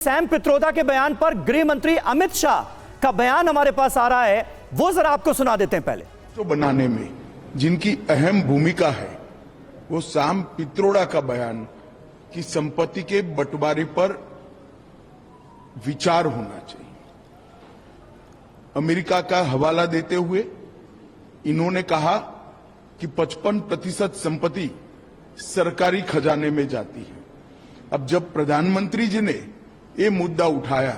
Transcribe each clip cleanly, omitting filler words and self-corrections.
Sam Pitroda के बयान पर गृह मंत्री अमित शाह का बयान हमारे पास आ रहा है, वो जरा आपको सुना देते हैं। पहले तो बनाने में जिनकी अहम भूमिका है वो सैम पित्रोदा का बयान कि संपत्ति के बंटवारे पर विचार होना चाहिए। अमेरिका का हवाला देते हुए इन्होंने कहा कि 55% संपत्ति सरकारी खजाने में जाती है। अब जब प्रधानमंत्री जी ने ये मुद्दा उठाया,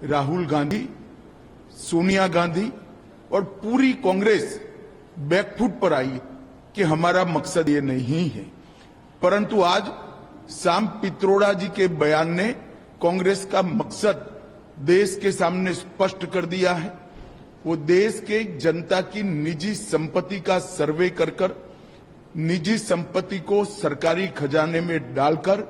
राहुल गांधी, सोनिया गांधी और पूरी कांग्रेस बैकफुट पर आई कि हमारा मकसद ये नहीं है। परंतु आज सैम पित्रोदा जी के बयान ने कांग्रेस का मकसद देश के सामने स्पष्ट कर दिया है। वो देश के जनता की निजी संपत्ति का सर्वे कर निजी संपत्ति को सरकारी खजाने में डालकर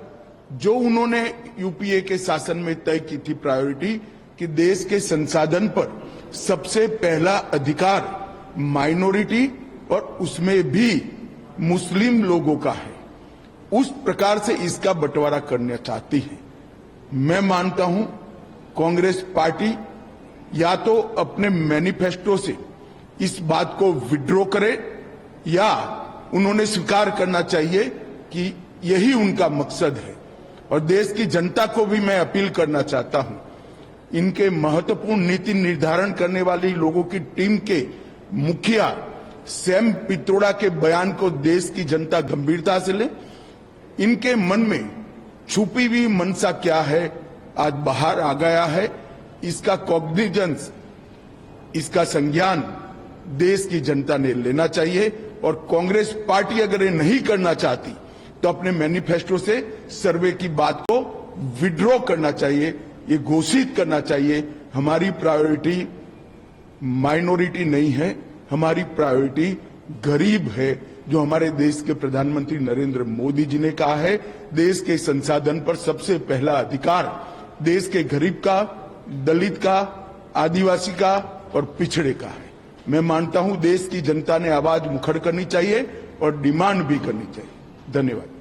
जो उन्होंने यूपीए के शासन में तय की थी प्रायोरिटी कि देश के संसाधन पर सबसे पहला अधिकार माइनॉरिटी और उसमें भी मुस्लिम लोगों का है, उस प्रकार से इसका बंटवारा करना चाहती है। मैं मानता हूं कांग्रेस पार्टी या तो अपने मैनिफेस्टो से इस बात को विड्रॉ करे या उन्होंने स्वीकार करना चाहिए कि यही उनका मकसद है। और देश की जनता को भी मैं अपील करना चाहता हूं, इनके महत्वपूर्ण नीति निर्धारण करने वाली लोगों की टीम के मुखिया सैम पित्रोदा के बयान को देश की जनता गंभीरता से ले। इनके मन में छुपी हुई मनसा क्या है आज बाहर आ गया है। इसका कॉग्निजेंस, इसका संज्ञान देश की जनता ने लेना चाहिए। और कांग्रेस पार्टी अगर ये नहीं करना चाहती तो अपने मैनिफेस्टो से सर्वे की बात को विड्रॉ करना चाहिए, ये घोषित करना चाहिए। हमारी प्रायोरिटी माइनॉरिटी नहीं है, हमारी प्रायोरिटी गरीब है, जो हमारे देश के प्रधानमंत्री नरेंद्र मोदी जी ने कहा है। देश के संसाधन पर सबसे पहला अधिकार देश के गरीब का, दलित का, आदिवासी का और पिछड़े का है। मैं मानता हूं देश की जनता ने आवाज मुखर करनी चाहिए और डिमांड भी करनी चाहिए। धन्यवाद।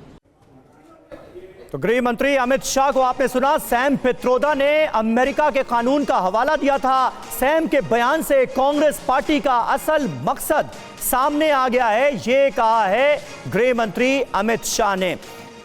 तो गृह मंत्री अमित शाह को आपने सुना। सैम पित्रोदा ने अमेरिका के कानून का हवाला दिया था। सैम के बयान से कांग्रेस पार्टी का असल मकसद सामने आ गया है, ये कहा है गृह मंत्री अमित शाह ने।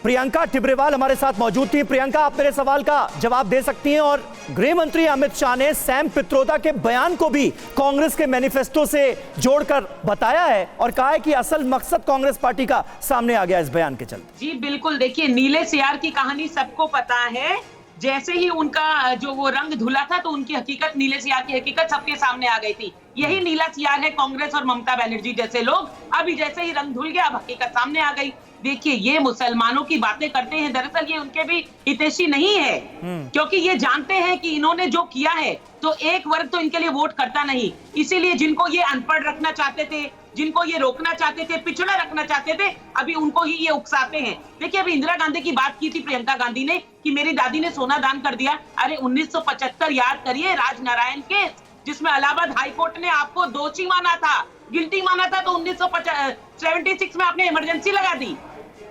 प्रियंका टिब्रेवाल हमारे साथ मौजूद थी। प्रियंका, आप मेरे सवाल का जवाब दे सकती हैं। और गृह मंत्री अमित शाह ने सैम पित्रोदा के बयान को भी कांग्रेस के मैनिफेस्टो से जोड़कर बताया है और कहा है कि असल मकसद कांग्रेस पार्टी का सामने आ गया इस बयान के चलते। जी बिल्कुल, देखिए नीले सियार की कहानी सबको पता है। जैसे ही उनका जो वो रंग धुला था तो उनकी हकीकत, नीले सियार की हकीकत सबके सामने आ गई थी। यही नीला सियार है कांग्रेस और ममता बनर्जी जैसे लोग। अभी जैसे ही रंग धुल गया, अब हकीकत सामने आ गई। देखिए, ये मुसलमानों की बातें करते हैं, दरअसल ये उनके भी हितैषी नहीं है, क्योंकि ये जानते हैं कि इन्होंने जो किया है तो एक वर्ग तो इनके लिए वोट करता नहीं। इसीलिए जिनको ये अनपढ़ रखना चाहते थे, जिनको ये रोकना चाहते थे, पिछड़ा रखना चाहते थे, अभी उनको ही ये उकसाते हैं। देखिए, अभी इंदिरा गांधी की बात की थी प्रियंका गांधी ने कि मेरी दादी ने सोना दान कर दिया। अरे 1975 याद करिए, राजनारायण केस, जिसमें इलाहाबाद हाईकोर्ट ने आपको दोषी माना था, गिल्टी माना था, तो 1976 में आपने इमरजेंसी लगा दी।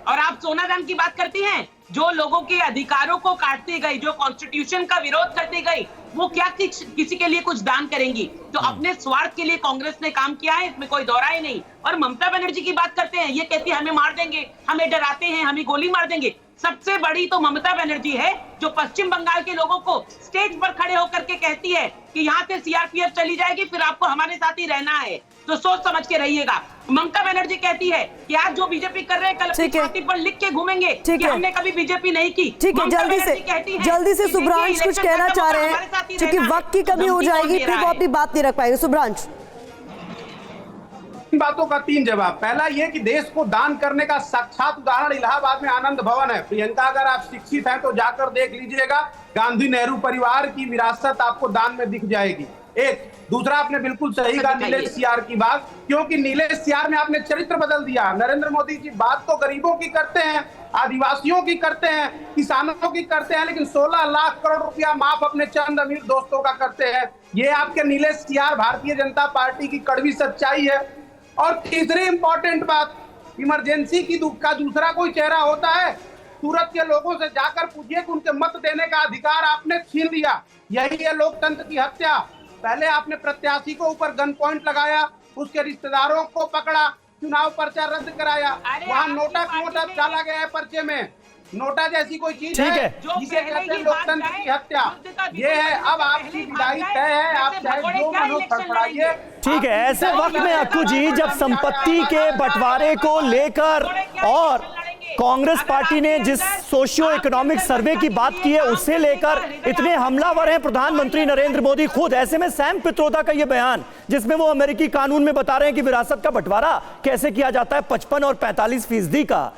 और आप सोना दान की बात करती हैं। जो लोगों के अधिकारों को काटती गई, जो कॉन्स्टिट्यूशन का विरोध करती गई, वो क्या किसी के लिए कुछ दान करेंगी? तो अपने स्वार्थ के लिए कांग्रेस ने काम किया है, इसमें कोई दौरा ही नहीं। और ममता बनर्जी की बात करते हैं, ये कहती है हमें मार देंगे, हमें डराते हैं, हमें गोली मार देंगे। सबसे बड़ी तो ममता बनर्जी है, जो पश्चिम बंगाल के लोगों को स्टेज पर खड़े होकर के कहती है कि यहाँ से सीआरपीएफ चली जाएगी, फिर आपको हमारे साथ ही रहना है, तो सोच समझ के रहिएगा। ममता बनर्जी कहती है कि आज जो बीजेपी कर रहे हैं, कल अपनी छाती पर लिख के घूमेंगे कि हमने कभी बीजेपी नहीं की। ठीक है, जल्दी से सुब्रांश कुछ कहना चाह रहे हैं, क्योंकि वक्त की कमी हो जाएगी, फिर वो अपनी बात नहीं रख पाएंगे। सुब्रांश, बातों का 3 जवाब। पहला ये कि देश को दान करने का साक्षात उदाहरण इलाहाबाद में आनंद भवन है। प्रियंका, अगर आप शिक्षित हैं तो जाकर देख लीजिएगा, गांधी नेहरू परिवार की विरासत आपको दान में दिख जाएगी। एक दूसरा, आपने बिल्कुल सही कहा नीले सियार की बात, क्योंकि नीले सियार में आपने चरित्र बदल दिया। नरेंद्र मोदी जी बात तो गरीबों की करते हैं, आदिवासियों की करते हैं, किसानों की करते हैं, लेकिन 16 लाख करोड़ रुपया माफ अपने चंद अमीर दोस्तों का करते हैं। ये आपके नीले सियार भारतीय जनता पार्टी की कड़वी सच्चाई है। और तीसरी इंपॉर्टेंट बात, इमरजेंसी की का दूसरा कोई चेहरा होता है सूरत के लोगों से जाकर पूछिए कि उनके मत देने का अधिकार आपने छीन लिया। यही है लोकतंत्र की हत्या। पहले आपने प्रत्याशी को ऊपर गन पॉइंट लगाया, उसके रिश्तेदारों को पकड़ा, चुनाव पर्चा रद्द कराया, वहां नोटा नोटा डाला गया है पर्चे में। नोटा जैसी कोई चीज है जिसे कहते हैं लोकतंत्र की हत्या। ये है, अब आपकी विदाई तय है, आप चाहे जो मनोज फड़फड़ाइए। ठीक है, ऐसे वक्त में अक्कू जी जब संपत्ति के बंटवारे को लेकर और कांग्रेस पार्टी ने जिस सोशियो इकोनॉमिक सर्वे की बात की है उसे लेकर इतने हमलावर हैं प्रधानमंत्री नरेंद्र मोदी खुद, ऐसे में सैम पित्रोदा का यह बयान जिसमें वो अमेरिकी कानून में बता रहे हैं कि विरासत का बंटवारा कैसे किया जाता है 55 और 45% का,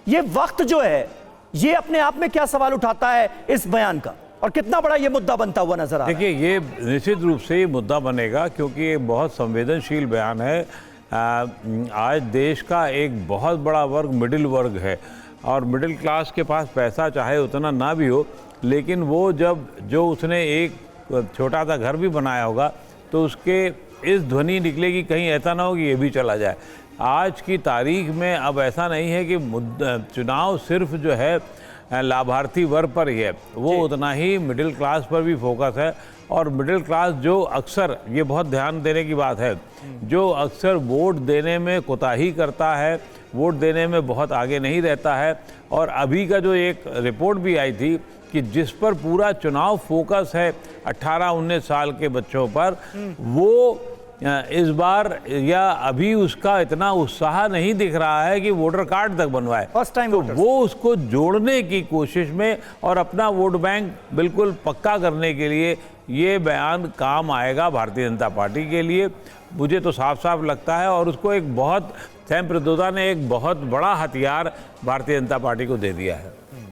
ये वक्त जो है ये अपने आप में क्या सवाल उठाता है इस बयान का और कितना बड़ा ये मुद्दा बनता हुआ नजर आ रहा है? देखिए, ये निश्चित रूप से ये मुद्दा बनेगा क्योंकि ये बहुत संवेदनशील बयान है। आज देश का एक बहुत बड़ा वर्ग मिडिल वर्ग है और मिडिल क्लास के पास पैसा चाहे उतना ना भी हो, लेकिन वो जो उसने एक छोटा सा घर भी बनाया होगा तो उसके इस ध्वनि निकलेगी कहीं ऐसा ना हो कि ये भी चला जाए। आज की तारीख में अब ऐसा नहीं है कि चुनाव सिर्फ जो है लाभार्थी वर्ग पर ही है, वो उतना ही मिडिल क्लास पर भी फोकस है। और मिडिल क्लास जो अक्सर, ये बहुत ध्यान देने की बात है, जो अक्सर वोट देने में कोताही करता है, वोट देने में बहुत आगे नहीं रहता है। और अभी का जो एक रिपोर्ट भी आई थी कि जिस पर पूरा चुनाव फोकस है 18-19 साल के बच्चों पर, वो इस बार या अभी उसका इतना उत्साह नहीं दिख रहा है कि वोटर कार्ड तक बनवाए। तो वो उसको जोड़ने की कोशिश में और अपना वोट बैंक बिल्कुल पक्का करने के लिए ये बयान काम आएगा भारतीय जनता पार्टी के लिए, मुझे तो साफ साफ लगता है। और उसको एक बहुत, सैम पित्रोदा ने एक बहुत बड़ा हथियार भारतीय जनता पार्टी को दे दिया है।